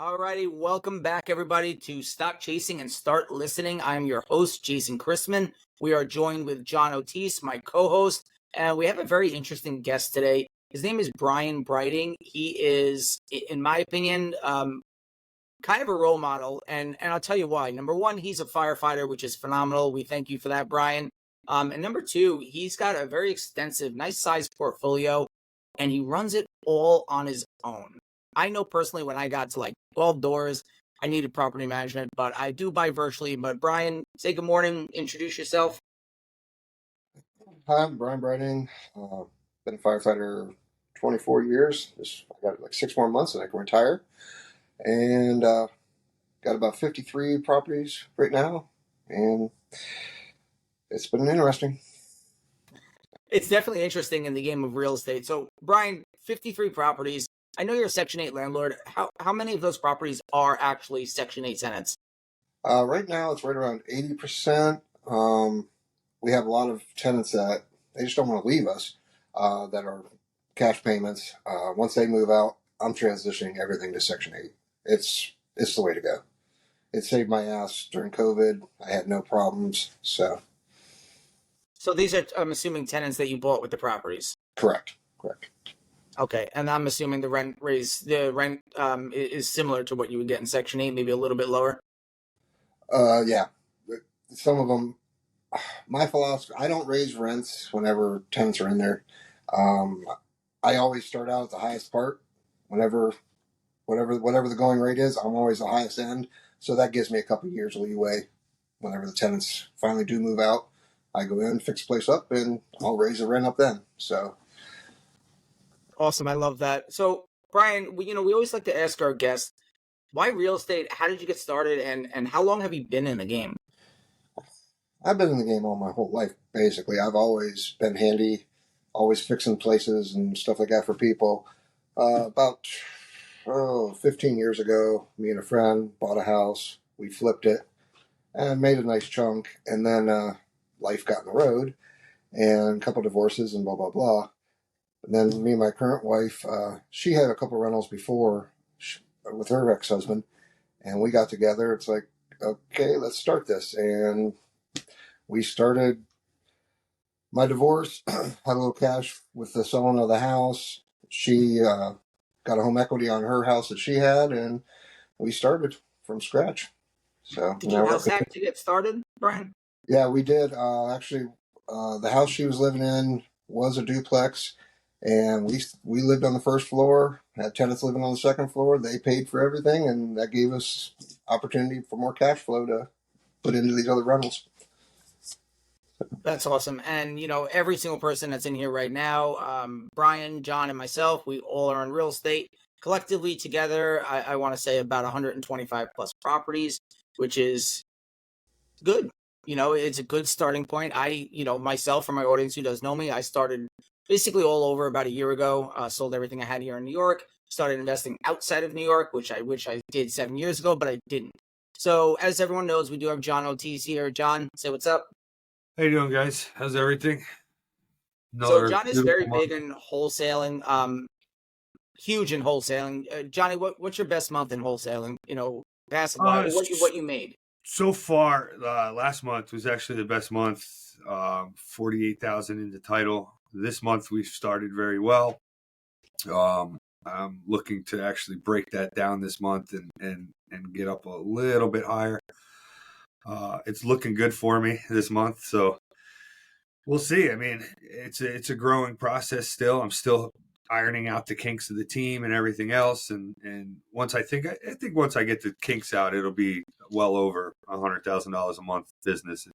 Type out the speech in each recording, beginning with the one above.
Alrighty, welcome back everybody to Stop Chasing and Start Listening. I'm your host, Jason Chrisman. We are joined with John Otis, my co-host, and we have a very interesting guest today. His name is Brian Breiding. He is, in my opinion, kind of a role model, and I'll tell you why. Number one, he's a firefighter, which is phenomenal. We thank you for that, Brian. And number two, he's got a very extensive, nice sized portfolio, and he runs it all on his own. I know personally when I got to like 12 doors, I needed property management, but I do buy virtually. But Brian, say good morning, introduce yourself. Hi, I'm Brian Breiding. Been a firefighter 24 years. I got like 6 more months and I can retire. And got about 53 properties right now. And it's been interesting. It's definitely interesting in the game of real estate. So, Brian, 53 properties. I know you're a Section 8 landlord. How many of those properties are actually Section 8 tenants? Right now, it's right around 80%. We have a lot of tenants that they just don't want to leave us that are cash payments. Once they move out, I'm transitioning everything to Section 8. It's the way to go. It saved my ass during COVID. I had no problems. So these are, I'm assuming, tenants that you bought with the properties. correct. Okay, and I'm assuming the rent is similar to what you would get in Section 8, maybe a little bit lower. Yeah. Some of them, my philosophy, I don't raise rents whenever tenants are in there. I always start out at the highest part. Whatever the going rate is, I'm always the highest end. So that gives me a couple of years leeway. Whenever the tenants finally do move out, I go in, fix the place up, and I'll raise the rent up then. So Awesome, I love that. So, Brian, we always like to ask our guests, why real estate? How did you get started, and how long have you been in the game? I've been in the game all my whole life, basically. I've always been handy, always fixing places and stuff like that for people. About 15 years ago, me and a friend bought a house. We flipped it and made a nice chunk. And then life got in the road and a couple divorces and blah, blah, blah. And then me and my current wife, she had a couple rentals before with her ex-husband. And we got together. It's like, okay, let's start this. And we started my divorce, had a little cash with the selling of the house. She got a home equity on her house that she had, and we started from scratch. So Did you house hack to get started, Brian? Yeah, we did. Actually, the house she was living in was a duplex, and we lived on the first floor. Had tenants living on the second floor. They paid for everything, and that gave us opportunity for more cash flow to put into these other rentals. That's awesome. And, every single person that's in here right now, Brian, John, and myself, we all are in real estate. Collectively together, I want to say about 125 plus properties, which is good. It's a good starting point. Myself, for my audience who does know me, I started basically all over about a year ago, sold everything I had here in New York, started investing outside of New York, which I wish I did 7 years ago, but I didn't. So as everyone knows, we do have John Otis here. John, say what's up. How you doing, guys? How's everything? So John is very big in wholesaling, huge in wholesaling. Johnny, what's your best month in wholesaling? Past what you made. So far, last month was actually the best month. 48,000 in the title. This month we've started very well. I'm looking to actually break that down this month and get up a little bit higher. It's looking good for me this month, so we'll see. I mean, it's a growing process still. I'm still ironing out the kinks of the team and everything else, and once I think once I get the kinks out, it'll be well over $100,000 a month business.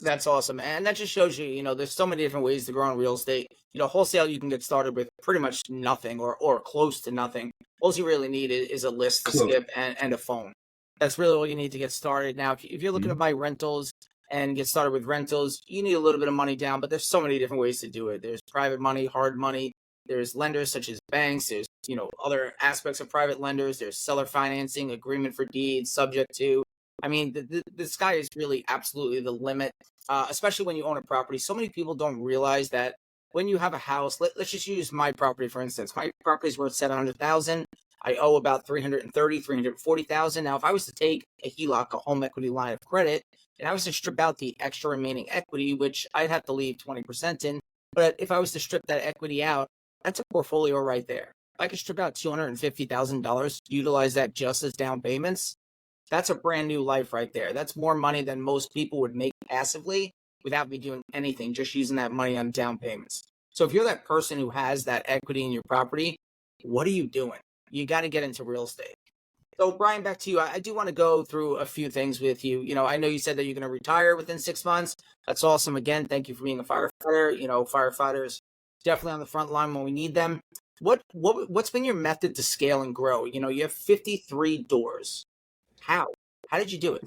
That's awesome, and that just shows you, there's so many different ways to grow in real estate. Wholesale, you can get started with pretty much nothing or close to nothing. All you really need is a list to skip and a phone. That's really all you need to get started. Now, if you're looking to buy rentals and get started with rentals, you need a little bit of money down, but there's so many different ways to do it. There's private money, hard money. There's lenders such as banks. There's, other aspects of private lenders. There's seller financing, agreement for deeds, subject to. I mean, the sky is really absolutely the limit, especially when you own a property. So many people don't realize that when you have a house, let's just use my property, for instance. My property is worth $700,000. I owe about 330, 340,000. Now, if I was to take a HELOC, a home equity line of credit, and I was to strip out the extra remaining equity, which I'd have to leave 20% in, but if I was to strip that equity out, that's a portfolio right there. If I could strip out $250,000, utilize that just as down payments, that's a brand new life right there. That's more money than most people would make passively without me doing anything, just using that money on down payments. So if you're that person who has that equity in your property, what are you doing? You got to get into real estate. So Brian, back to you. I do want to go through a few things with you. I know you said that you're going to retire within 6 months. That's awesome. Again, thank you for being a firefighter. Firefighters definitely on the front line when we need them. What's been your method to scale and grow? You have 53 doors. How? How did you do it?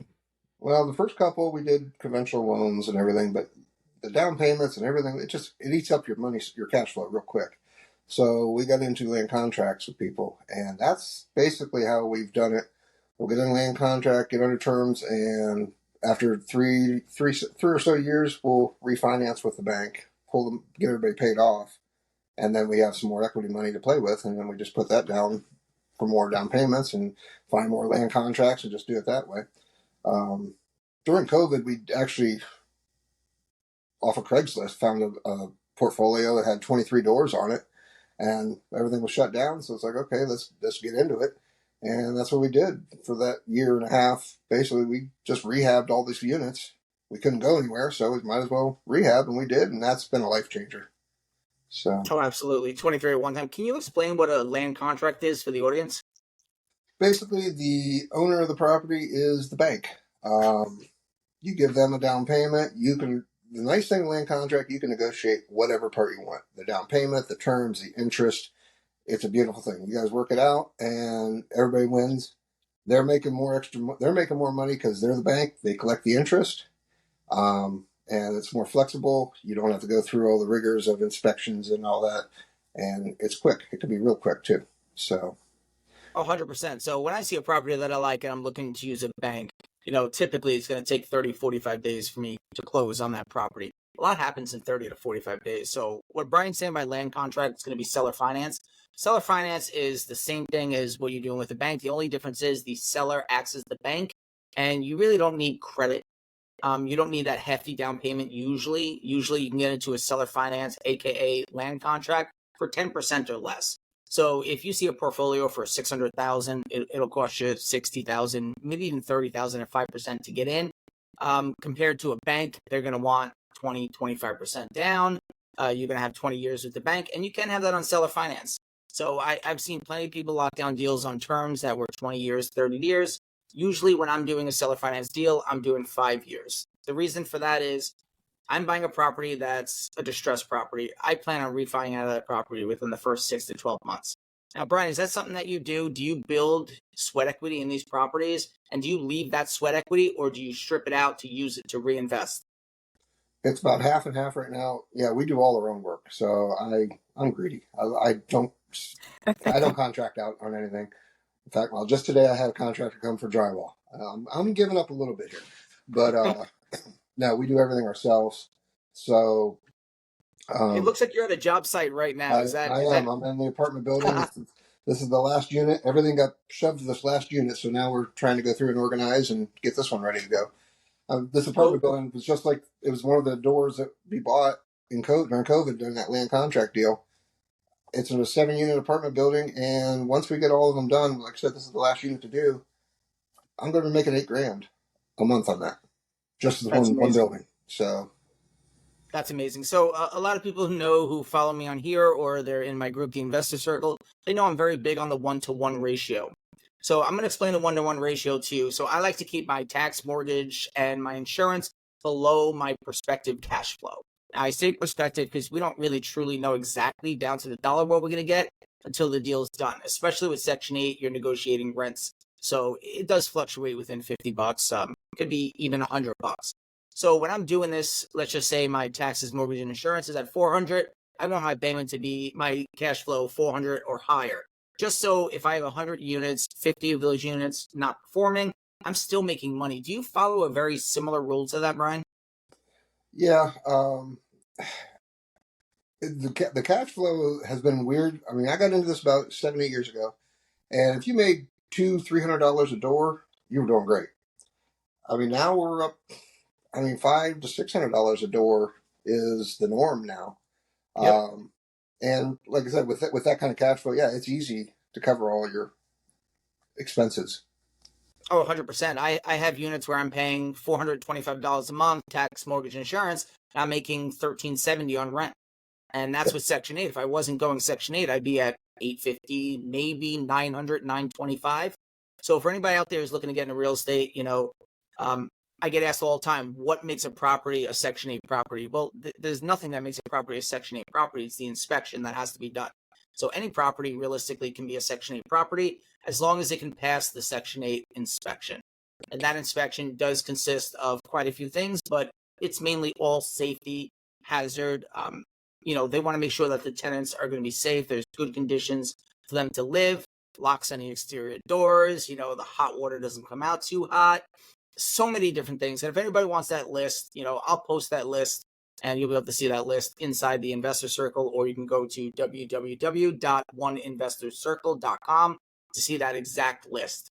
Well, the first couple we did conventional loans and everything, but the down payments and everything, it eats up your money, your cash flow real quick. So we got into land contracts with people, and that's basically how we've done it. We'll get in a land contract, get under terms, and after three or so years, we'll refinance with the bank, pull them, get everybody paid off, and then we have some more equity money to play with, and then we just put that down for more down payments and find more land contracts and just do it that way. During COVID, we actually, off of Craigslist, found a portfolio that had 23 doors on it, and everything was shut down. So it's like, okay, let's get into it. And that's what we did for that year and a half. Basically, we just rehabbed all these units. We couldn't go anywhere, so we might as well rehab, and we did, and that's been a life changer. So, Oh, absolutely. 23 at one time. Can you explain what a land contract is for the audience? basically, the owner of the property is the bank. You give them a down payment. The nice thing in land contract, you can negotiate whatever part you want. The down payment, the terms, the interest. It's a beautiful thing. You guys work it out, and everybody wins. They're making more They're making more money because they're the bank. They collect the interest, and it's more flexible. You don't have to go through all the rigors of inspections and all that, and it's quick. It can be real quick too. So, 100%. So when I see a property that I like and I'm looking to use a bank, typically it's going to take 30, 45 days for me to close on that property. A lot happens in 30 to 45 days. So what Brian's saying by land contract is going to be seller finance. Seller finance is the same thing as what you're doing with the bank. The only difference is the seller acts as the bank, and you really don't need credit. You don't need that hefty down payment usually. Usually you can get into a seller finance, aka land contract, for 10% or less. So if you see a portfolio for 600,000, it'll cost you 60,000, maybe even 30,000 at 5% to get in. Compared to a bank, they're going to want 20, 25% down. You're going to have 20 years with the bank, and you can have that on seller finance. So I've seen plenty of people lock down deals on terms that were 20 years, 30 years. Usually when I'm doing a seller finance deal, I'm doing 5 years. The reason for that is I'm buying a property that's a distressed property. I plan on refining out of that property within the first 6 to 12 months. Now, Brian, is that something that you do? Do you build sweat equity in these properties? And do you leave that sweat equity, or do you strip it out to use it to reinvest? it's about half and half right now. Yeah, we do all our own work. So I'm greedy. I don't contract out on anything. In fact, well, just today I had a contractor come for drywall. I'm giving up a little bit here, but no, we do everything ourselves. So It looks like you're at a job site right now. I am. I'm in the apartment building. This is the last unit. Everything got shoved to this last unit, so now we're trying to go through and organize and get this one ready to go. This apartment building was just like it was one of the doors that we bought in COVID during COVID during that land contract deal. It's in a 7-unit apartment building, and once we get all of them done, like I said, this is the last unit to do. I'm going to be making $8,000 a month on that, just as one building. So that's amazing. So a lot of people who follow me on here, or they're in my group, the Investor Circle, they know I'm very big on the 1-to-1 ratio. So I'm going to explain the 1-to-1 ratio to you. So I like to keep my tax, mortgage, and my insurance below my prospective cash flow. Now, I say prospective because we don't really truly know exactly down to the dollar what we're going to get until the deal's done. Especially with Section 8, you're negotiating rents. So it does fluctuate within $50. Could be even $100. So when I'm doing this, let's just say my taxes, mortgage, and insurance is at 400. I want my payment to be my cash flow 400 or higher. Just so if I have 100 units, 50 of those units not performing, I'm still making money. Do you follow a very similar rule to that, Brian? yeah, the cash flow has been weird. I mean, I got into this about 7, 8 years ago, And if you made $200-$300 a door, you were doing great. I mean, now we're up. I mean, $500-$600 a door is the norm now. Yep. And like I said, with that kind of cash flow, yeah, it's easy to cover all your expenses. Oh, 100%. I have units where I'm paying $425 a month, tax, mortgage, insurance, and I'm making $1,370 on rent. And that's with Section 8. If I wasn't going Section 8, I'd be at 850, maybe 900, 925. So for anybody out there who's looking to get into real estate, I get asked all the time, what makes a property a Section 8 property? Well, there's nothing that makes a property a Section 8 property. It's the inspection that has to be done. So any property realistically can be a Section 8 property as long as it can pass the Section 8 inspection. And that inspection does consist of quite a few things, but it's mainly all safety, hazard. They want to make sure that the tenants are going to be safe. There's good conditions for them to live, locks on the exterior doors, the hot water doesn't come out too hot. So many different things. And if anybody wants that list, I'll post that list and you'll be able to see that list inside the Investor Circle, or you can go to www.oneinvestorcircle.com to see that exact list.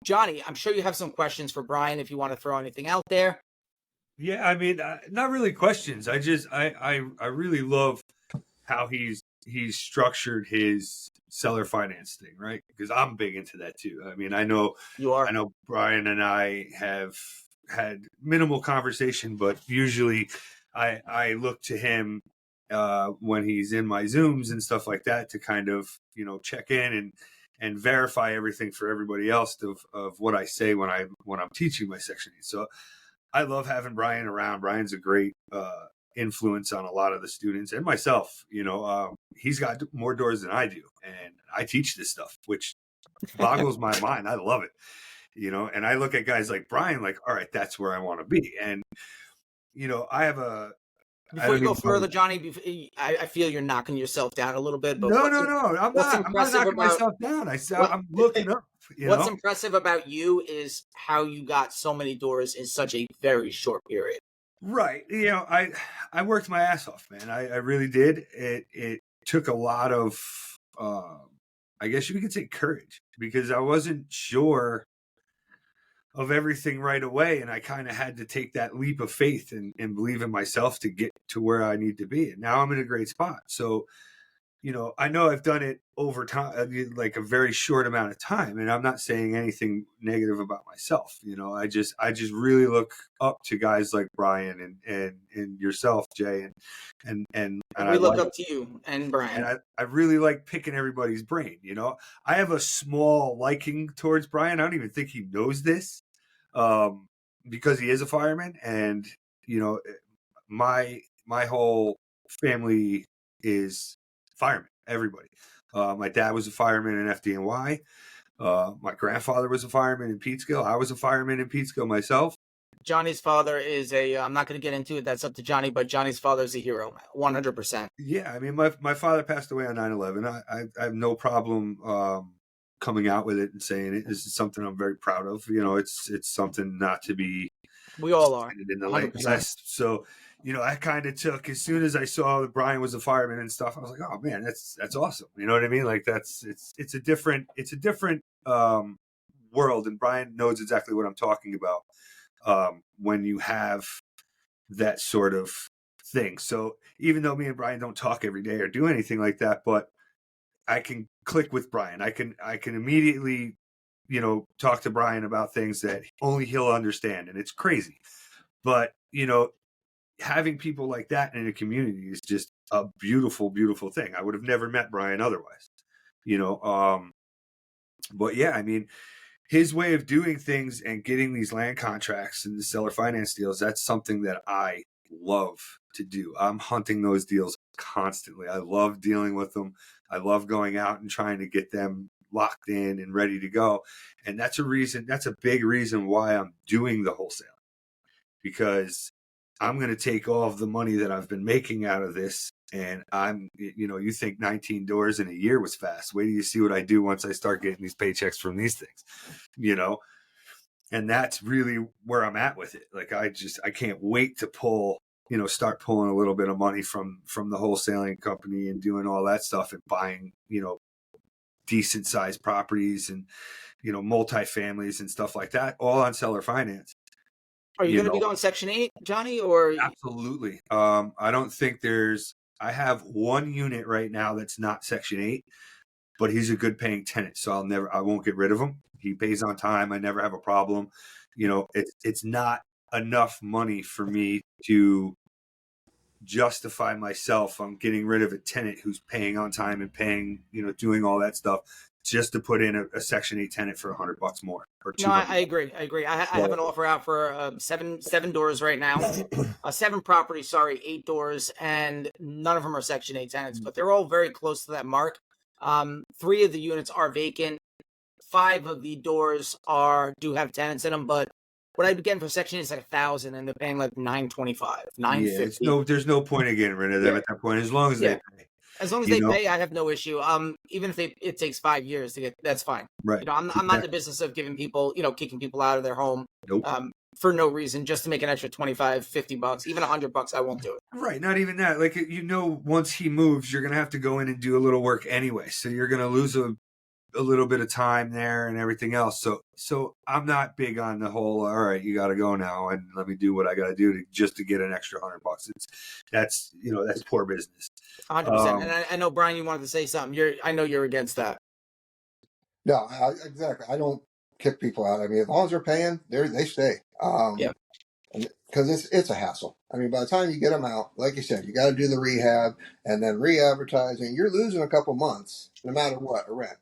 Johnny, I'm sure you have some questions for Brian if you want to throw anything out there. Yeah, I mean, not really questions. I really love how he's structured his seller finance thing, right? Because I'm big into that too. I mean, I know Brian and I have had minimal conversation, but usually I look to him when he's in my Zooms and stuff like that to kind of, check in and verify everything for everybody else of what I say when I'm teaching my Section 8. So I love having Brian around. Brian's a great influence on a lot of the students and myself. He's got more doors than I do, and I teach this stuff, which boggles my mind. I love it, and I look at guys like Brian like, all right, that's where I want to be. And I have a Before you go further, Johnny, I feel you're knocking yourself down a little bit. But no, I'm not knocking myself down. I'm looking up. What's impressive about you is how you got so many doors in such a very short period. Right. I worked my ass off, man. I really did. It took a lot of, I guess you could say, courage, because I wasn't sure of everything right away. And I kind of had to take that leap of faith and believe in myself to get to where I need to be. And now I'm in a great spot. So, I know I've done it over time, like a very short amount of time, and I'm not saying anything negative about myself. I just really look up to guys like Brian and yourself, Jay, and we look up to you and Brian. And I really like picking everybody's brain. I have a small liking towards Brian. I don't even think he knows this, because he is a fireman, and my whole family is firemen, everybody. My dad was a fireman in FDNY. My grandfather was a fireman in Peekskill. I was a fireman in Peekskill myself. Johnny's father is I'm not going to get into it. That's up to Johnny, but Johnny's father is a hero, 100%. Yeah, I mean, my father passed away on 9/11. I have no problem coming out with it and saying it. This is something I'm very proud of. It's something not to be. We all are. In the late West. So, I kind of took, as soon as I saw that Brian was a fireman and stuff, I was like, oh man, that's awesome. You know what I mean? Like it's a different world, and Brian knows exactly what I'm talking about when you have that sort of thing. So even though me and Brian don't talk every day or do anything like that, but I can click with Brian. I can immediately, talk to Brian about things that only he'll understand. And it's crazy. But, having people like that in a community is just a beautiful, beautiful thing. I would have never met Brian otherwise, but yeah, I mean, his way of doing things and getting these land contracts and the seller finance deals, that's something that I love to do. I'm hunting those deals constantly. I love dealing with them. I love going out and trying to get them locked in and ready to go. And that's a big reason why I'm doing the wholesaling, because I'm going to take all of the money that I've been making out of this. And you think 19 doors in a year was fast. Wait till you see what I do once I start getting these paychecks from these things, and that's really where I'm at with it. Like, I can't wait to start pulling a little bit of money from the wholesaling company and doing all that stuff and buying, decent sized properties and, multifamilies and stuff like that, all on seller finance. Are you going to be going Section 8, Johnny, or? Absolutely. I don't think I have one unit right now that's not Section 8, but he's a good paying tenant. So I won't get rid of him. He pays on time. I never have a problem. It's not enough money for me to justify myself on getting rid of a tenant who's paying on time and paying, doing all that stuff just to put in a Section 8 tenant for $100 more or $200. No, I agree. I have an offer out for seven doors right now, 7 properties. Sorry, 8 doors, and none of them are Section 8 tenants, but they're all very close to that mark. 3 of the units are vacant. 5 of the doors do have tenants in them, but what I'd be getting for Section 8 is like $1,000, and they're paying like $925, $950. Yeah, there's no point in getting rid of them at that point, as long as they pay. As long as they pay, I have no issue. Even if it takes 5 years to get, that's fine. Right. I'm not in the business of giving people, kicking people out of their home. Nope. For no reason, just to make an extra $25, $50, even $100, I won't do it. Right. Not even that. Like, once he moves, you're going to have to go in and do a little work anyway. So you're going to lose a little bit of time there and everything else. So I'm not big on the whole, all right, you got to go now and let me do what I got to do just to get an extra $100. That's poor business. 100%. And I know, Brian, you wanted to say something. I know you're against that. No, exactly. I don't kick people out. I mean, as long as they're paying, they stay. Because it's a hassle. I mean, by the time you get them out, like you said, you got to do the rehab and then re-advertising. You're losing a couple months, no matter what, a rent.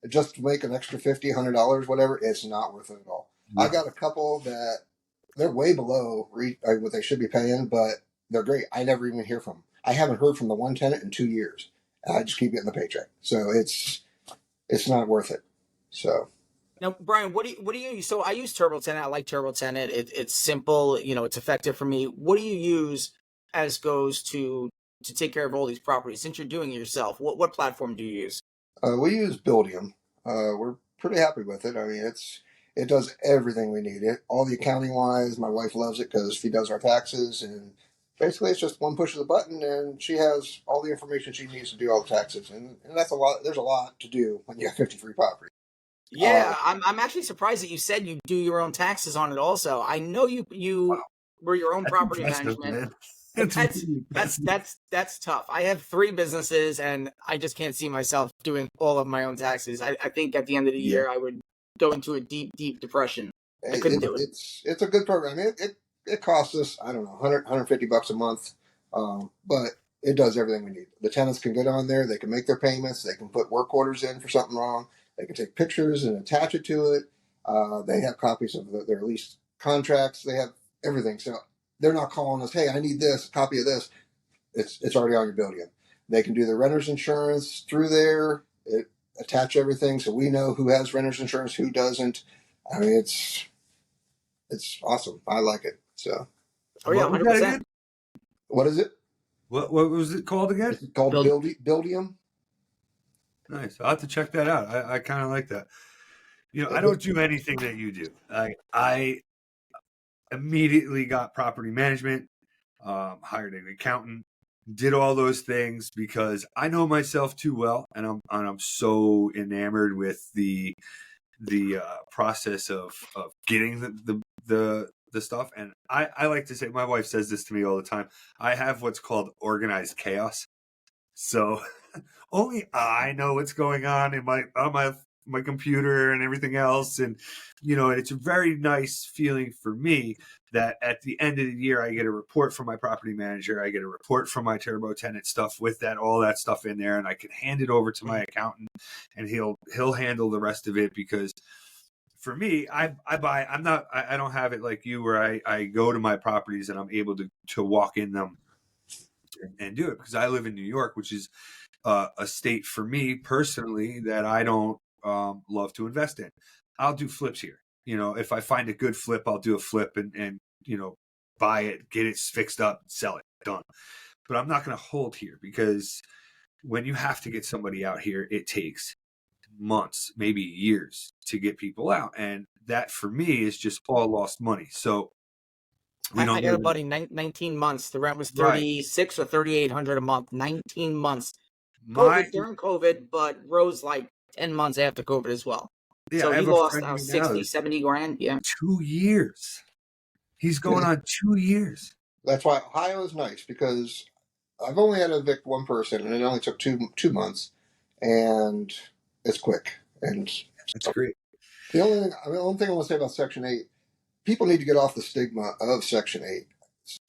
Just to make an extra $50, $100, whatever, it's not worth it at all. I got a couple that they're way below what they should be paying, but they're great. I never even hear from them. I haven't heard from the one tenant in 2 years. I just keep getting the paycheck, so it's not worth it. So Now, Brian, what do you use? So I use Turbo Tenant. I like Turbo Tenant. It's simple. It's effective for me. What do you use as goes to take care of all these properties? Since you're doing it yourself, what platform do you use? We use Buildium. We're pretty happy with it. I mean, it does everything we need. All the accounting wise, my wife loves it because she does our taxes, and basically it's just one push of the button and she has all the information she needs to do all the taxes. And that's a lot. There's a lot to do when you have 53 properties. Yeah, I'm actually surprised that you said you do your own taxes on it also. I know you were your own property management. That's tough. I have 3 businesses and I just can't see myself doing all of my own taxes. I think at the end of the year I would go into a deep depression. I couldn't do it. It's a good program. It costs us, I don't know, $150 a month. But it does everything we need. The tenants can get on there, they can make their payments, they can put work orders in for something wrong. They can take pictures and attach it to it. They have copies of their lease contracts. They have everything. So they're not calling us, hey, I need this, a copy of this. It's already on your Buildium. They can do the renter's insurance through there, attach everything so we know who has renter's insurance, who doesn't. I mean, it's awesome. I like it. So. Oh, yeah, 100%. What is it? What was it called again? It's called Buildium. Nice. I'll have to check that out. I kind of like that. I don't do anything that you do. I immediately got property management, hired an accountant, did all those things because I know myself too well, and I'm so enamored with the process of getting the stuff. And I like to say, my wife says this to me all the time, I have what's called organized chaos. So only I know what's going on in my computer and everything else. And, it's a very nice feeling for me that at the end of the year, I get a report from my property manager. I get a report from my Turbo Tenant stuff with all that stuff in there. And I can hand it over to my accountant and he'll handle the rest of it, because for me, I don't have it like you where I go to my properties and I'm able to walk in them and do it, because I live in New York, which is a state for me personally that I don't love to invest in. I'll do flips here. If I find a good flip, I'll do a flip and buy it, get it fixed up, sell it, done. But I'm not going to hold here, because when you have to get somebody out here, it takes months, maybe years to get people out. And that for me is just all lost money. So I got a buddy, 19 months. The rent was 36 or 3,800 a month. 19 months. During COVID, but rose like 10 months after COVID as well. Yeah, So I he have a lost friend right now 60, who's 70 grand. Yeah. 2 years. He's going on 2 years. That's why Ohio is nice, because I've only had to evict one person, and it only took two months, and it's quick. And That's great. the only thing I want to say about Section 8, people need to get off the stigma of Section 8.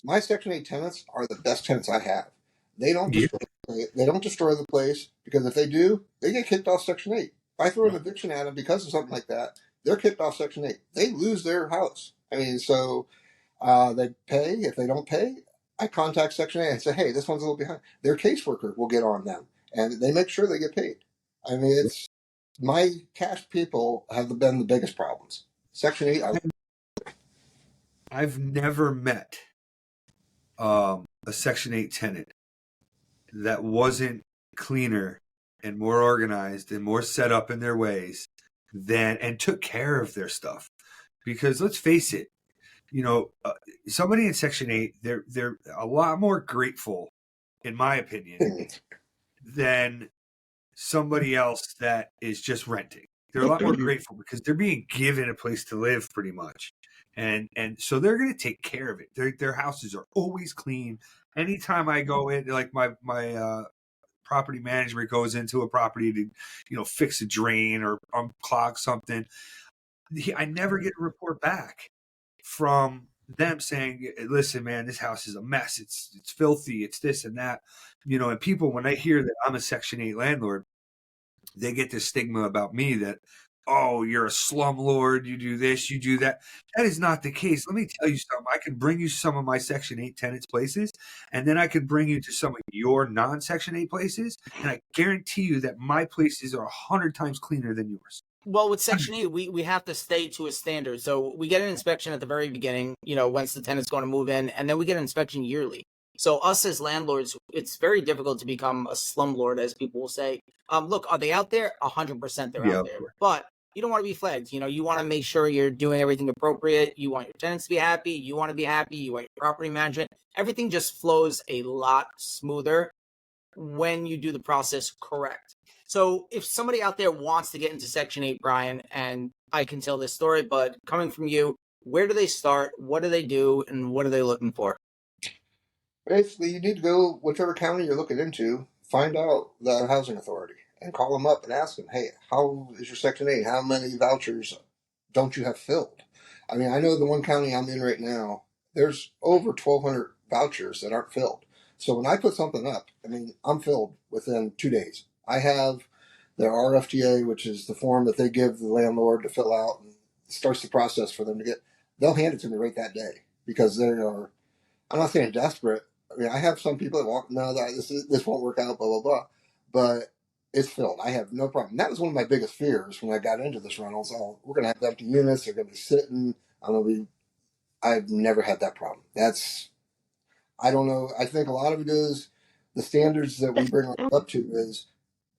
My Section 8 tenants are the best tenants I have. They don't Yeah. destroy. They don't destroy the place, because if they do, they get kicked off Section 8. If I throw an eviction at them because of something like that, they're kicked off Section 8. They lose their house. I mean, so they pay. If they don't pay, I contact Section 8 and say, hey, this one's a little behind. Their caseworker will get on them, and they make sure they get paid. I mean, it's my cash people have been the biggest problems. Section 8, I've never met a Section 8 tenant that wasn't cleaner and more organized and more set up in their ways and took care of their stuff. Because let's face it, somebody in Section 8, they're a lot more grateful, in my opinion, than somebody else that is just renting. They're a lot more grateful because they're being given a place to live, pretty much, and so they're going to take care of it. Their houses are always clean. Anytime I go in, like my property management goes into a property to fix a drain or unclog something, I never get a report back from them saying, listen, man, this house is a mess. It's filthy. It's this and that. And people, when I hear that I'm a Section 8 landlord, they get this stigma about me that, oh, you're a slumlord, you do this, you do that. That is not the case. Let me tell you something. I can bring you some of my Section 8 tenants' places, and then I can bring you to some of your non-Section 8 places, and I guarantee you that my places are 100 times cleaner than yours. Well, with Section 8, we have to stay to a standard. So we get an inspection at the very beginning, once the tenant's going to move in, and then we get an inspection yearly. So us as landlords, it's very difficult to become a slumlord, as people will say. Look, are they out there? 100% they're Yeah, out there. But you don't want to be flagged. You want to make sure you're doing everything appropriate. You want your tenants to be happy. You want to be happy. You want your property management. Everything just flows a lot smoother when you do the process correct. So if somebody out there wants to get into Section 8, Brian, and I can tell this story, but coming from you, where do they start? What do they do? And what are they looking for? basically, you need to go whichever county you're looking into, find out the housing authority, and call them up and ask them, hey, how is your Section 8? How many vouchers don't you have filled? I mean, I know the one county I'm in right now, there's over 1,200 vouchers that aren't filled. So when I put something up, I mean, I'm filled within 2 days. I have their RFTA, which is the form that they give the landlord to fill out, and starts the process for them to get. They'll hand it to me right that day, because they are. I'm not saying desperate. I mean, I have some people that walk, no, this won't work out, blah blah blah, but it's filled. I have no problem. That was one of my biggest fears when I got into this rental. So we're gonna have empty units. They're gonna be sitting. I'm gonna be. I've never had that problem. I don't know. I think a lot of it is the standards that we bring up to is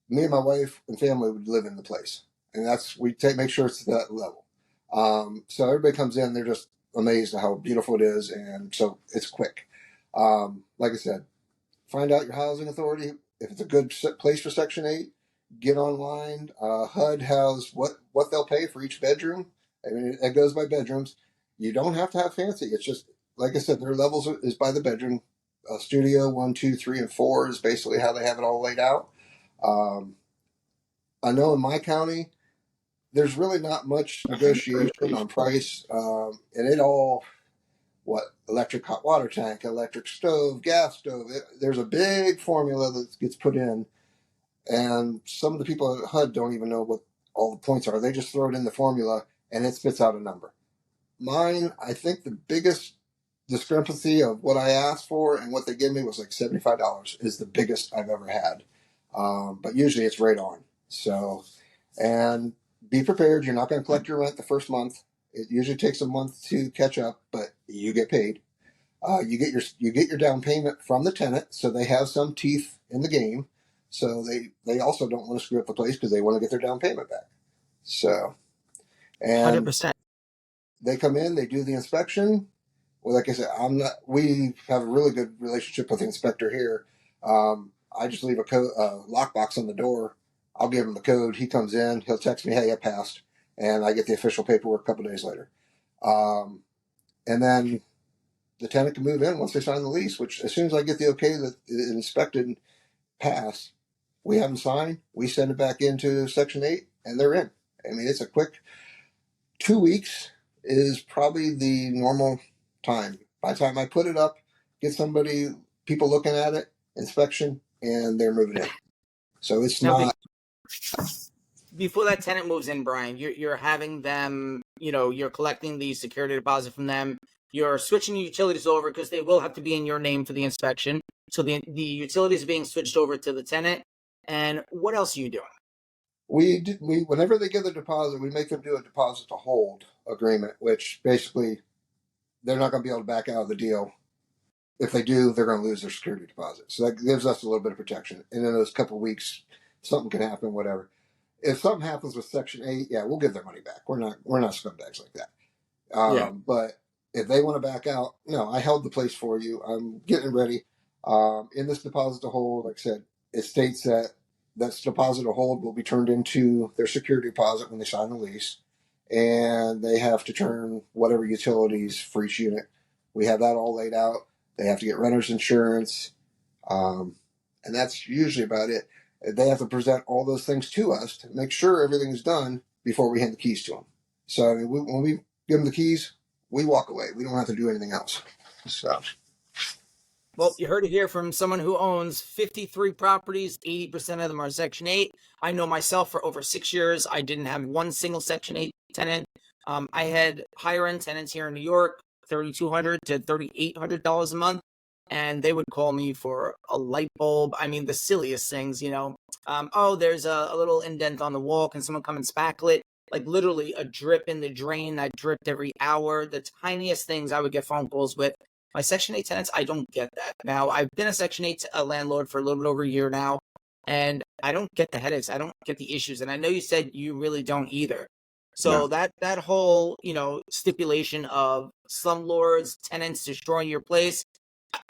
me and my wife and family would live in the place, and make sure it's that level. So everybody comes in, they're just amazed at how beautiful it is, and so it's quick. Like I said, find out your housing authority. If it's a good place for Section 8, get online. HUD has what they'll pay for each bedroom. I mean, it goes by bedrooms. You don't have to have fancy. It's just, like I said, their levels is by the bedroom. Studio 1, 2, 3, and 4 is basically how they have it all laid out. Um, I know in my county, there's really not much negotiation on price, and it all electric hot water tank, electric stove, gas stove. There's a big formula that gets put in, and some of the people at HUD don't even know what all the points are. They just throw it in the formula, and it spits out a number. Mine, I think the biggest discrepancy of what I asked for and what they give me was like $75 is the biggest I've ever had. But usually it's right on. So, and be prepared. You're not going to collect your rent the first month. It usually takes a month to catch up, but you get paid. You get your down payment from the tenant, so they have some teeth in the game. So they also don't want to screw up the place because they want to get their down payment back. So, and 100%. they come in, they do the inspection. Well, like I said, we have a really good relationship with the inspector here. I just leave a lockbox on the door, I'll give him the code. He comes in. He'll text me, hey, I passed. And I get the official paperwork a couple of days later. And then the tenant can move in once they sign the lease, which as soon as I get the okay that it's inspected and pass, we have them sign, we send it back into Section 8, and they're in. I mean, it's a quick 2 weeks is probably the normal time. By the time I put it up, get people looking at it, inspection, and they're moving in. So it's Now, not. before that tenant moves in, Brian, you're having them, you're collecting the security deposit from them. You're switching utilities over because they will have to be in your name for the inspection. So the utilities are being switched over to the tenant. And what else are you doing? We whenever they give the deposit, we make them do a deposit to hold agreement, which basically they're not going to be able to back out of the deal. If they do, they're going to lose their security deposit. So that gives us a little bit of protection. And in those couple of weeks, something can happen, whatever. If something happens with Section 8, yeah, we'll give their money back. We're not scumbags like that. But if they want to back out, no, I held the place for you. I'm getting ready. In this deposit to hold, like I said, it states that that's deposit to hold will be turned into their security deposit when they sign the lease. And they have to turn whatever utilities for each unit. We have that all laid out. They have to get renter's insurance. And that's usually about it. They have to present all those things to us to make sure everything's done before we hand the keys to them. So I mean, when we give them the keys, we walk away. We don't have to do anything else. So. Well, you heard it here from someone who owns 53 properties. 80% of them are Section 8. I know myself for over 6 years, I didn't have one single Section 8 tenant. I had higher end tenants here in New York, $3,200 to $3,800 a month. And they would call me for a light bulb. I mean, the silliest things, oh, there's a little indent on the wall. Can someone come and spackle it? Like literally a drip in the drain that dripped every hour. The tiniest things I would get phone calls with. My Section 8 tenants, I don't get that. Now, I've been a Section 8 landlord for a little bit over a year now, and I don't get the headaches. I don't get the issues. And I know you said you really don't either. So No. that whole, stipulation of slumlords, tenants destroying your place,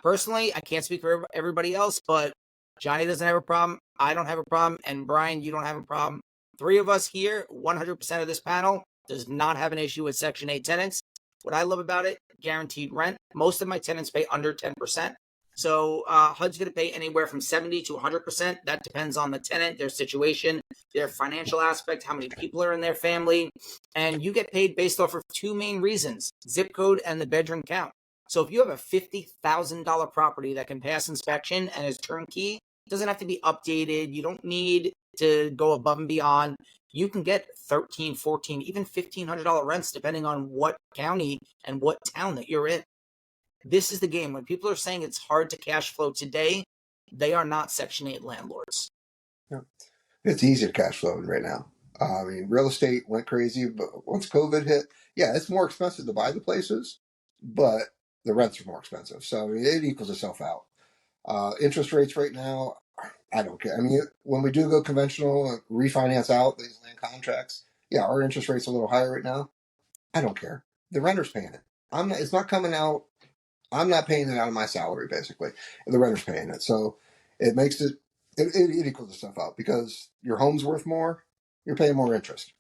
personally, I can't speak for everybody else, but Johnny doesn't have a problem. I don't have a problem. And Brian, you don't have a problem. 3 of us here, 100% of this panel does not have an issue with Section 8 tenants. What I love about it, guaranteed rent. Most of my tenants pay under 10%. So HUD's going to pay anywhere from 70 to 100%. That depends on the tenant, their situation, their financial aspect, how many people are in their family. And you get paid based off of 2 main reasons, zip code and the bedroom count. So if you have a $50,000 property that can pass inspection and is turnkey, it doesn't have to be updated. You don't need to go above and beyond. You can get $1,300, $1,400, even $1,500 rents depending on what county and what town that you're in. This is the game. When people are saying it's hard to cash flow today, they are not Section 8 landlords. Yeah. It's easy to cash flow right now. I mean, real estate went crazy, but once COVID hit, yeah, it's more expensive to buy the places, but the rents are more expensive. So I mean, it equals itself out. Interest rates right now, I don't care. I mean, when we do go conventional, refinance out these land contracts, yeah, our interest rate's a little higher right now. I don't care. The renter's paying it. It's not coming out. I'm not paying it out of my salary, basically. And the renter's paying it. So it makes it equals itself out because your home's worth more, you're paying more interest.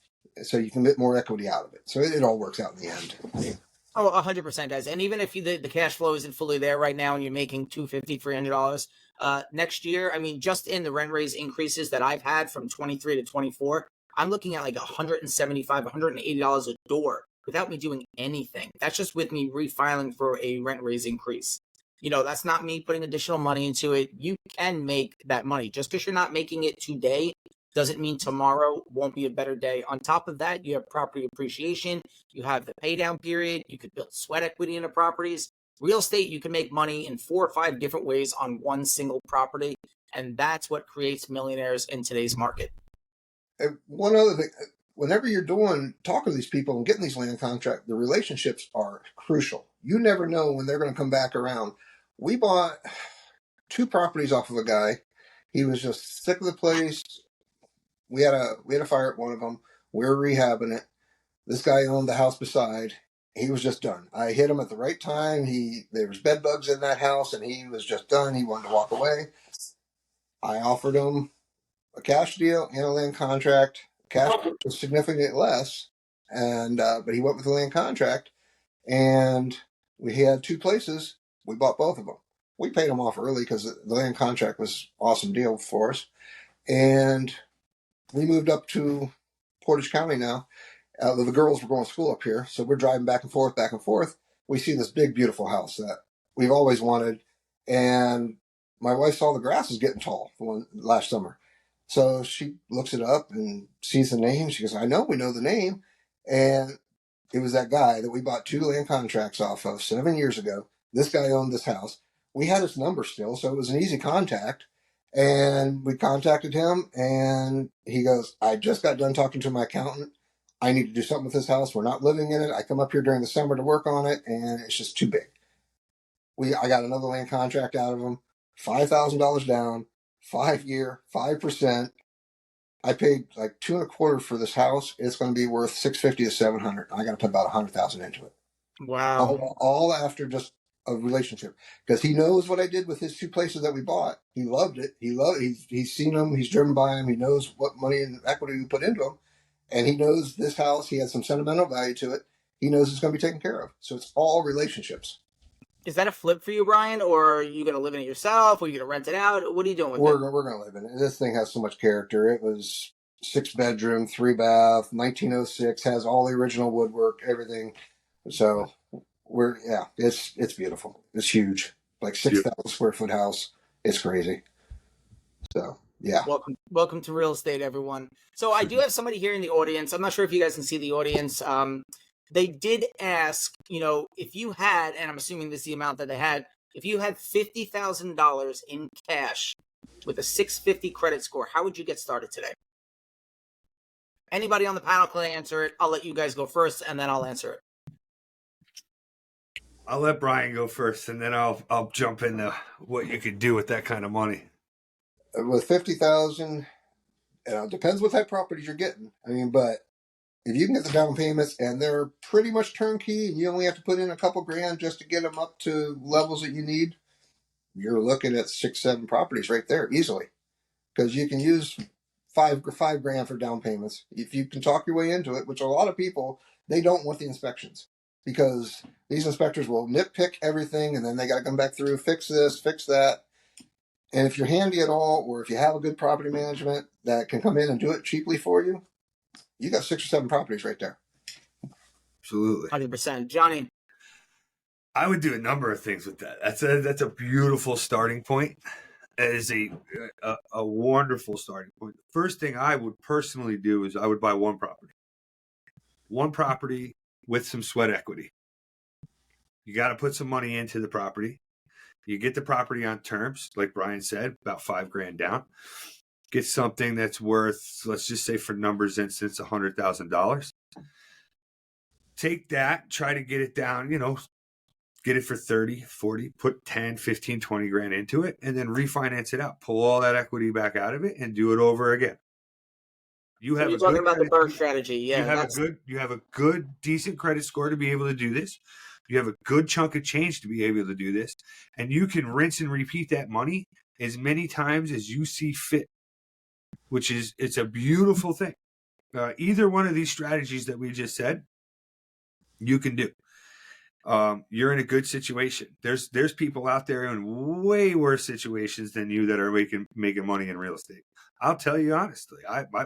So you can get more equity out of it. So it all works out in the end. Oh, 100% does. And even if the cash flow isn't fully there right now and you're making $250, $300 next year, I mean, just in the rent raise increases that I've had from 23 to 24, I'm looking at like $175, $180 a door without me doing anything. That's just with me refiling for a rent raise increase. That's not me putting additional money into it. You can make that money. Just because you're not making it today doesn't mean tomorrow won't be a better day. On top of that, you have property appreciation. You have the pay down period. You could build sweat equity into properties. Real estate, you can make money in 4 or 5 different ways on one single property. And that's what creates millionaires in today's market. And one other thing, whenever you're talking to these people and getting these land contracts, the relationships are crucial. You never know when they're going to come back around. We bought 2 properties off of a guy. He was just sick of the place. We had a fire at one of them. We were rehabbing it. This guy owned the house beside. He was just done. I hit him at the right time. There was bed bugs in that house, and he was just done. He wanted to walk away. I offered him a cash deal and a land contract. Cash was significantly less, and but he went with the land contract, and he had two places. We bought both of them. We paid them off early because the land contract was an awesome deal for us, and we moved up to Portage County now. The girls were going to school up here, so we're driving back and forth, back and forth. We see this big, beautiful house that we've always wanted, and my wife saw the grass is getting tall last summer. So she looks it up and sees the name. She goes, I know, we know the name. And it was that guy that we bought two land contracts off of 7 years ago. This guy owned this house. We had his number still, so it was an easy contact. And we contacted him, and he goes, I just got done talking to my accountant. I need to do something with this house. We're not living in it. I come up here during the summer to work on it, and it's just too big. I got another land contract out of him, $5,000 down, 5-year, 5%. I paid like $2.25 for this house. It's going to be worth $650 to $700. I got to put about $100,000 into it. Wow. All after just a relationship, because he knows what I did with his two places that we bought. He loved it. He's seen them. He's driven by them. He knows what money and equity we put into them, and he knows this house. He has some sentimental value to it. He knows it's going to be taken care of. So it's all relationships. Is that a flip for you, Brian, or are you going to live in it yourself, or are you going to rent it out? What are you doing with We're it? going to live in it. This thing has so much character. It was 6-bedroom, 3-bath, 1906, has all the original woodwork, everything. So it's beautiful. It's huge, like 6,000 square foot house. It's crazy. So yeah. Welcome to real estate, everyone. So I do have somebody here in the audience. I'm not sure if you guys can see the audience. They did ask, if you had, and I'm assuming this is the amount that they had, if you had $50,000 in cash with a 650 credit score, how would you get started today? Anybody on the panel can answer it. I'll let you guys go first, and then I'll answer it. I'll let Brian go first, and then I'll jump into what you could do with that kind of money. With 50,000, it depends what type of properties you're getting. I mean, but if you can get the down payments and they're pretty much turnkey, and you only have to put in a couple grand just to get them up to levels that you need, you're looking at 6-7 properties right there easily, because you can use five grand for down payments if you can talk your way into it. Which a lot of people, they don't want the inspections, because these inspectors will nitpick everything, and then they got to come back through, fix this, fix that. And if you're handy at all, or if you have a good property management that can come in and do it cheaply for you, you got 6 or 7 properties right there. Absolutely. 100%. Johnny? I would do a number of things with that. That's a beautiful starting point. It is a wonderful starting point. The first thing I would personally do is I would buy one property with some sweat equity. You got to put some money into the property. You get the property on terms, like Brian said, about 5 grand down. Get something that's worth, let's just say for numbers instance, $100,000. Take that, try to get it down, get it for 30, 40, put 10, 15, 20 grand into it, and then refinance it out. Pull all that equity back out of it and do it over again. You're talking about the Burke strategy. Yeah, you have a good, decent credit score to be able to do this. You have a good chunk of change to be able to do this, and you can rinse and repeat that money as many times as you see fit, it's a beautiful thing. Either one of these strategies that we just said, you can do. You're in a good situation. There's people out there in way worse situations than you that are making money in real estate. I'll tell you honestly,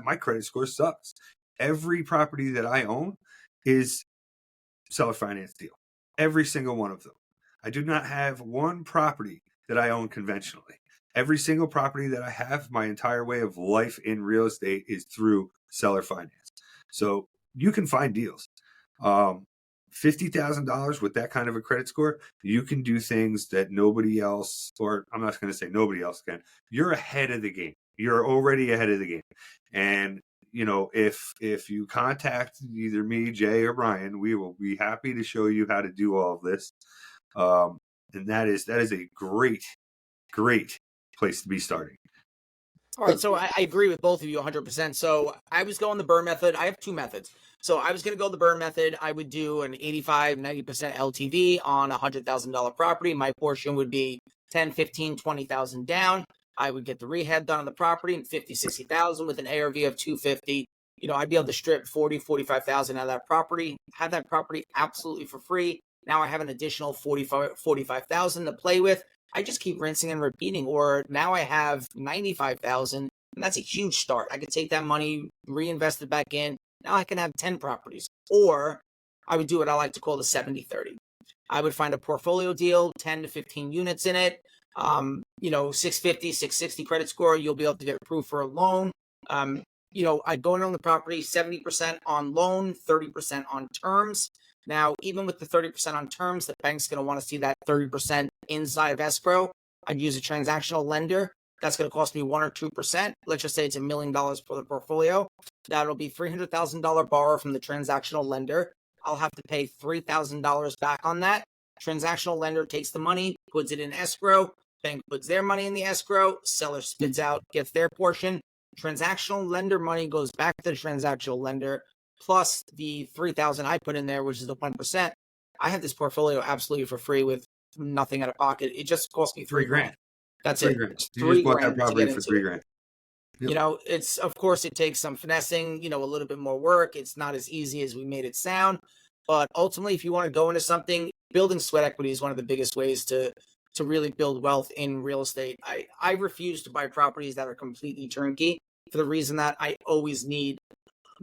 my credit score sucks. Every property that I own is seller finance deal. Every single one of them. I do not have one property that I own conventionally. Every single property that I have, my entire way of life in real estate is through seller finance. So you can find deals. $50,000 with that kind of a credit score, you can do things that nobody else, or I'm not going to say nobody else can. You're ahead of the game. You're already ahead of the game. And if you contact either me, Jay, or Brian, we will be happy to show you how to do all of this. And that is a great place to be starting. All right, so I agree with both of you 100%. So I was going the burn method. I have two methods. So I was going to go the burn method. I would do an 85, 90% LTV on a $100,000 property. My portion would be 10, 15, 20,000 down. I would get the rehab done on the property in 50, 60,000 with an ARV of 250. I'd be able to strip 40, 45,000 out of that property, have that property absolutely for free. Now I have an additional 45,000 to play with. I just keep rinsing and repeating. Or now I have 95,000, and that's a huge start. I could take that money, reinvest it back in. Now I can have 10 properties. Or I would do what I like to call the 70-30. I would find a portfolio deal, 10 to 15 units in it. 650, 660 credit score, you'll be able to get approved for a loan. I'd go in on the property, 70% on loan, 30% on terms. Now, even with the 30% on terms, the bank's going to want to see that 30% inside of escrow. I'd use a transactional lender. That's going to cost me 1 or 2%. Let's just say it's $1 million for the portfolio. That'll be $300,000 borrow from the transactional lender. I'll have to pay $3,000 back on that. Transactional lender takes the money, puts it in escrow. Bank puts their money in the escrow. Seller spits out, gets their portion. Transactional lender money goes back to the transactional lender, plus the $3,000 I put in there, which is the 1%. I have this portfolio absolutely for free with nothing out of pocket. It just cost me $3,000. That's it. You just bought that property for $3,000. Yep. It's, of course, it takes some finessing, a little bit more work. It's not as easy as we made it sound. But ultimately, if you want to go into something, building sweat equity is one of the biggest ways to really build wealth in real estate. I refuse to buy properties that are completely turnkey for the reason that I always need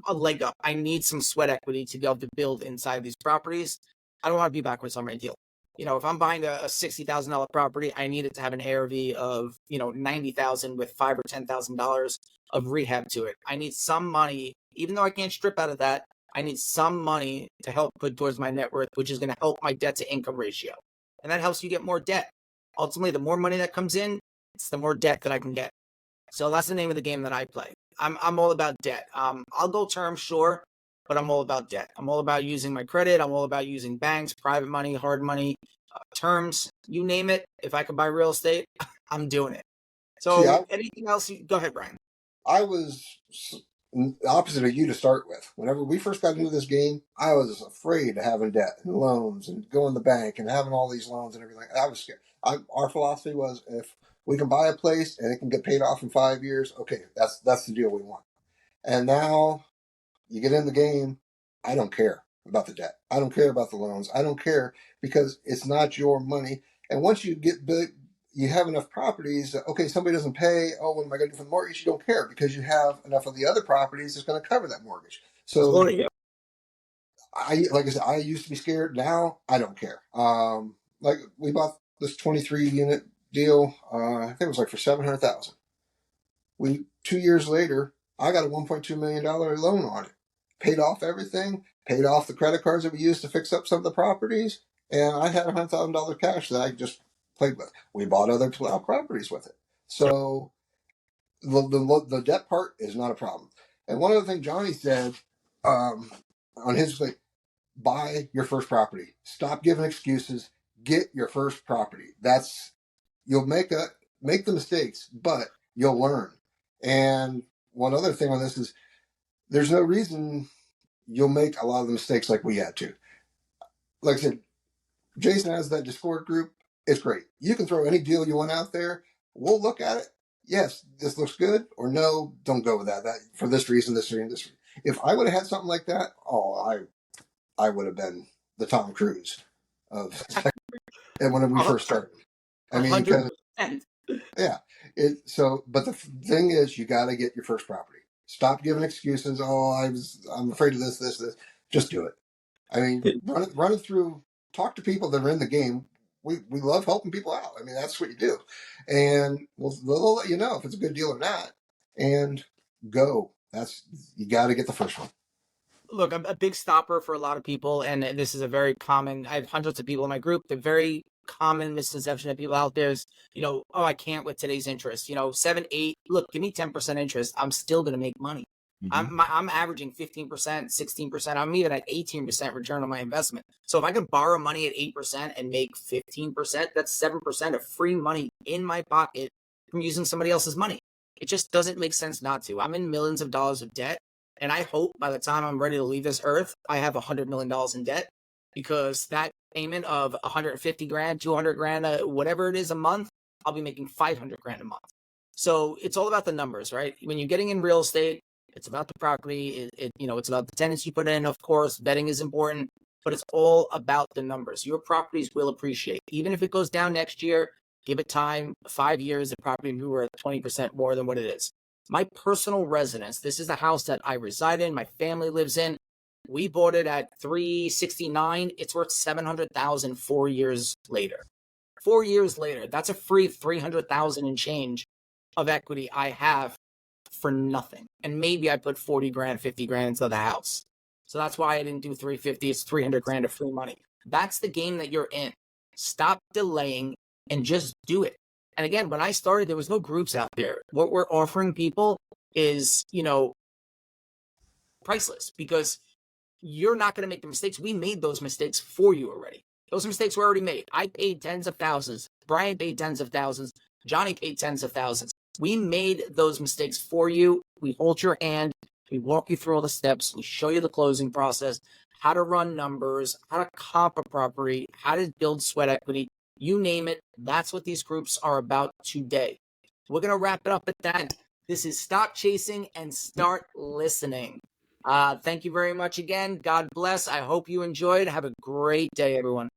a leg up. I need some sweat equity to be able to build inside these properties. I don't want to be backwards on my deal. If I'm buying a $60,000 property, I need it to have an ARV of, 90,000 with $5,000 or $10,000 of rehab to it. I need some money, even though I can't strip out of that. I need some money to help put towards my net worth, which is going to help my debt to income ratio. And that helps you get more debt. Ultimately, the more money that comes in, it's the more debt that I can get. So that's the name of the game that I play. I'm all about debt. I'll go term, sure, but I'm all about debt. I'm all about using my credit. I'm all about using banks, private money, hard money, terms, you name it. If I can buy real estate, I'm doing it. So anything else? Go ahead, Brian. I was opposite of you to start with. Whenever we first got into this game, I was afraid of having debt and loans and going to the bank and having all these loans and everything. I was scared. Our philosophy was, if we can buy a place and it can get paid off in 5 years, okay, that's the deal we want. And now you get in the game, I don't care about the debt. I don't care about the loans. I don't care, because it's not your money. And once you get big, you have enough properties that, okay, somebody doesn't pay, oh, what am I going to do for the mortgage? You don't care, because you have enough of the other properties that's going to cover that mortgage. So, like I said, I used to be scared. Now I don't care. Like, we bought this 23 unit deal. I think it was like for $700,000. 2 years later, I got a $1.2 million loan on it. Paid off everything. Paid off the credit cards that we used to fix up some of the properties, and I had $100,000 cash that I just played with. We bought other properties with it. So the debt part is not a problem. And one other thing Johnny said on his thing, buy your first property. Stop giving excuses. Get your first property. You'll make the mistakes, but you'll learn. And one other thing on this is, there's no reason you'll make a lot of the mistakes like we had to. Like I said, Jason has that Discord group. It's great. You can throw any deal you want out there. We'll look at it. Yes, this looks good, or no, don't go with that. That for this reason, this reason, this reason. If I would have had something like that, I would have been the Tom Cruise of and when we first started. I mean, 100%. Yeah. But the thing is, you got to get your first property. Stop giving excuses. Oh, I'm afraid of this. Just do it. I mean, run it through. Talk to people that are in the game. We love helping people out. I mean, that's what you do, and they'll let you know if it's a good deal or not. And go. You got to get the first one. Look, I'm a big stopper for a lot of people, and this is a very common. I have hundreds of people in my group. The very common misconception that people out there is, oh, I can't with today's interest. 7, 8. Look, give me 10% interest. I'm still going to make money. Mm-hmm. I'm averaging 15%, 16%. I'm even at 18% return on my investment. So if I can borrow money at 8% and make 15%, that's 7% of free money in my pocket from using somebody else's money. It just doesn't make sense not to. I'm in millions of dollars of debt. And I hope by the time I'm ready to leave this earth, I have $100 million in debt, because that payment of 150 grand, 200 grand, whatever it is a month, I'll be making 500 grand a month. So it's all about the numbers, right? When you're getting in real estate, it's about the property. It's about the tenants you put in. Of course, vetting is important, but it's all about the numbers. Your properties will appreciate. Even if it goes down next year, give it time, 5 years, the property will be worth 20% more than what it is. My personal residence, this is the house that I reside in, my family lives in. We bought it at 369. It's worth 700,000 4 years later. 4 years later, that's a free 300,000 and change of equity I have for nothing. And maybe I put 40 grand, 50 grand into the house. So that's why I didn't do 350. It's 300 grand of free money. That's the game that you're in. Stop delaying and just do it. And again, when I started, there was no groups out there. What we're offering people is, priceless, because you're not going to make the mistakes. We made those mistakes for you already. Those mistakes were already made. I paid tens of thousands. Brian paid tens of thousands. Johnny paid tens of thousands. We made those mistakes for you. We hold your hand. We walk you through all the steps. We show you the closing process, how to run numbers, how to comp a property, how to build sweat equity. You name it. That's what these groups are about today. We're going to wrap it up at that. This is Stop Chasing and Start Listening. Thank you very much again. God bless. I hope you enjoyed. Have a great day, everyone.